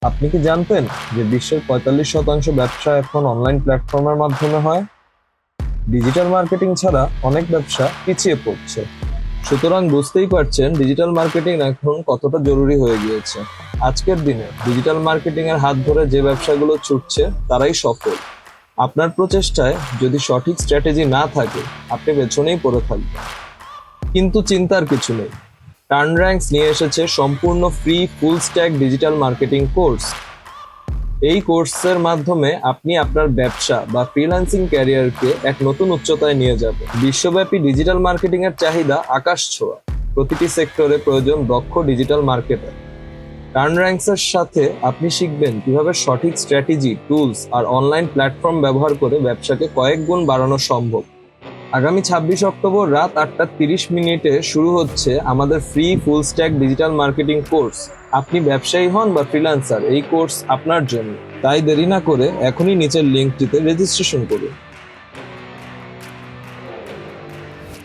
আপনি কি জানতেন যে বিশ্বের ৪৫% ব্যবসা এখন অনলাইন প্ল্যাটফর্মের মাধ্যমে হয়? ডিজিটাল মার্কেটিং ছাড়া অনেক ব্যবসা পিছিয়ে পড়ছে। সুতরাং বুঝতেই পারছেন ডিজিটাল মার্কেটিং এখন কতটা জরুরি হয়ে গিয়েছে। আজকের দিনে ডিজিটাল মার্কেটিং এর হাত ধরে যে ব্যবসাগুলো ছুটছে তারাই সফল। আপনার প্রচেষ্টায় যদি সঠিক স্ট্র্যাটেজি না থাকে, আপনি পেছনেই পড়ে থাকবেন। কিন্তু চিন্তার কিছু নেই, টার্নর্যাঙ্কস নিয়ে এসেছে সম্পূর্ণ free full stack digital marketing course. এই কোর্সের মাধ্যমে আপনি আপনার ব্যবসা বা ফ্রিল্যান্সিং ক্যারিয়ারকে এক নতুন উচ্চতায় নিয়ে যাবেন। বিশ্বব্যাপী ডিজিটাল মার্কেটিং এর চাহিদা আকাশ ছোঁয়া। প্রতিটি সেক্টরে প্রয়োজন দক্ষ ডিজিটাল মার্কেটার। টার্নর্যাঙ্কস এর সাথে আপনি শিখবেন কিভাবে সঠিক স্ট্র্যাটেজি, টুলস আর অনলাইন প্ল্যাটফর্ম ব্যবহার করে ব্যবসাকে কয়েক গুণ বাড়ানো সম্ভব। আগামী ২৬ অক্টোবর রাত ৮টা ৩০ শুরু হচ্ছে আমাদের free full stack digital marketing course. আপনি ব্যবসায়ী হন বা ফ্রিল্যান্সার, এই কোর্স আপনার জন্য। তাই দেরি না করে এখনই নিচের লিঙ্কটিতে রেজিস্ট্রেশন করুন।